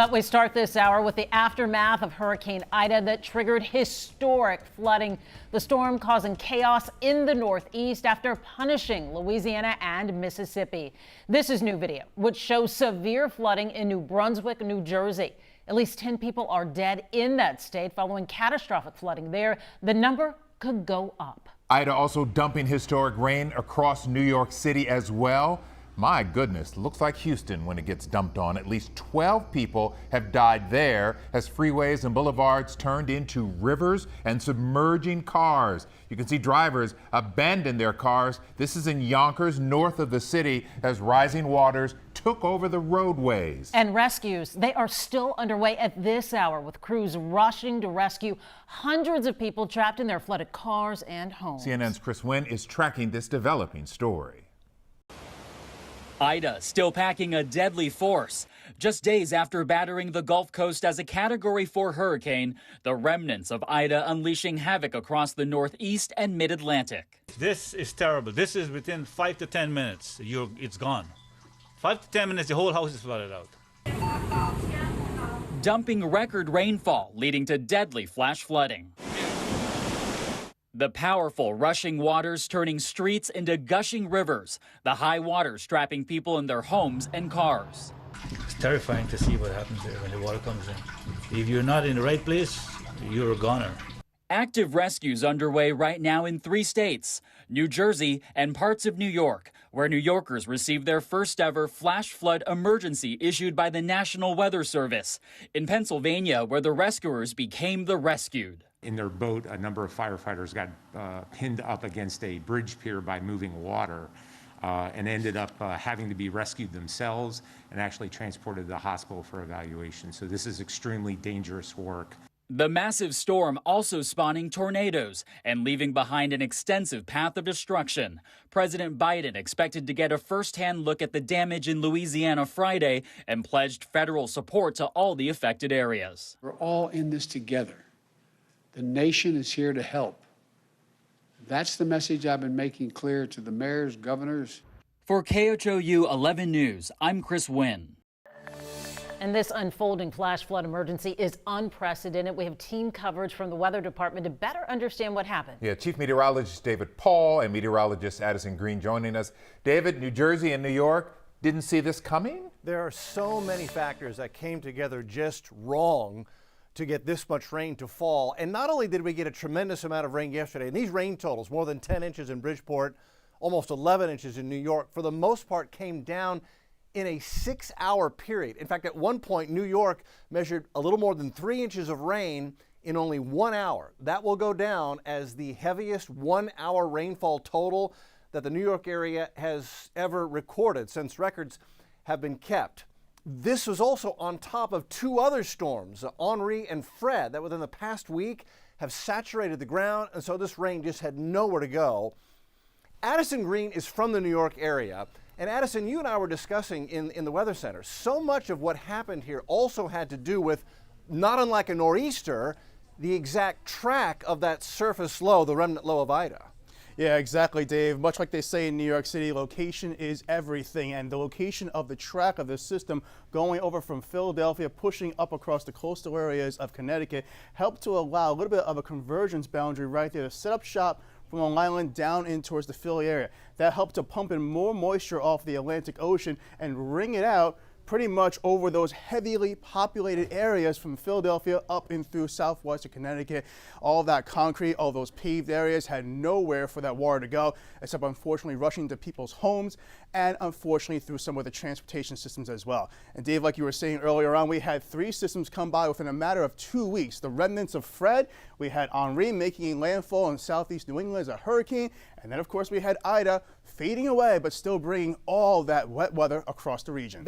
But we start this hour with the aftermath of Hurricane Ida that triggered historic flooding. The storm causing chaos in the Northeast after punishing Louisiana and Mississippi. This is new video, which shows severe flooding in New Brunswick, New Jersey. At least 10 people are dead in that state following catastrophic flooding there. The number could go up. Ida also dumping historic rain across New York City as well. My goodness, looks like Houston when it gets dumped on. At least 12 people have died there as freeways and boulevards turned into rivers and submerging cars. You can see drivers abandon their cars. This is in Yonkers, north of the city, as rising waters took over the roadways. And rescues, they are still underway at this hour, with crews rushing to rescue hundreds of people trapped in their flooded cars and homes. CNN's Chris Wynn is tracking this developing story. Ida still packing a deadly force. Just days after battering the Gulf Coast as a Category 4 hurricane, the remnants of Ida unleashing havoc across the Northeast and Mid-Atlantic. This is terrible. This is within 5 to 10 minutes. It's gone. 5 to 10 minutes, the whole house is flooded out. Dumping record rainfall, leading to deadly flash flooding. The powerful rushing waters turning streets into gushing rivers, the high waters trapping people in their homes and cars. It's terrifying to see what happens there when the water comes in. If you're not in the right place, you're a goner. Active rescues underway right now in 3 states, New Jersey and parts of New York, where New Yorkers received their first ever flash flood emergency issued by the National Weather Service. In Pennsylvania, where the rescuers became the rescued. In their boat, a number of firefighters got pinned up against a bridge pier by moving water and ended up having to be rescued themselves and actually transported to the hospital for evaluation. So this is extremely dangerous work. The massive storm also spawning tornadoes and leaving behind an extensive path of destruction. President Biden expected to get a first-hand look at the damage in Louisiana Friday and pledged federal support to all the affected areas. We're all in this together. The nation is here to help. That's the message I've been making clear to the mayors, governors. For KHOU 11 News, I'm Chris Wynn. And this unfolding flash flood emergency is unprecedented. We have team coverage from the Weather Department to better understand what happened. Yeah, Chief Meteorologist David Paul and meteorologist Addison Green joining us. David, New Jersey and New York didn't see this coming? There are so many factors that came together just wrong to get this much rain to fall. And not only did we get a tremendous amount of rain yesterday, and these rain totals, more than 10 inches in Bridgeport, almost 11 inches in New York, for the most part came down in a 6-hour period. In fact, at one point, New York measured a little more than 3 inches of rain in only 1 hour. That will go down as the heaviest 1-hour rainfall total that the New York area has ever recorded since records have been kept. This was also on top of 2 other storms, Henri and Fred, that within the past week have saturated the ground, and so this rain just had nowhere to go. Addison Green is from the New York area, and Addison, you and I were discussing in the Weather Center, so much of what happened here also had to do with, not unlike a nor'easter, the exact track of that surface low, the remnant low of Ida. Yeah, exactly, Dave. Much like they say in New York City, location is everything. And the location of the track of this system going over from Philadelphia, pushing up across the coastal areas of Connecticut, helped to allow a little bit of a convergence boundary right there to set up shop from Long Island down in towards the Philly area. That helped to pump in more moisture off the Atlantic Ocean and wring it out pretty much over those heavily populated areas from Philadelphia up in through southwestern Connecticut. All that concrete, all those paved areas had nowhere for that water to go, except unfortunately rushing to people's homes and unfortunately through some of the transportation systems as well. And Dave, like you were saying earlier on, we had 3 systems come by within a matter of 2 weeks. The remnants of Fred, we had Henri making landfall in southeast New England as a hurricane, and then of course we had Ida fading away but still bringing all that wet weather across the region.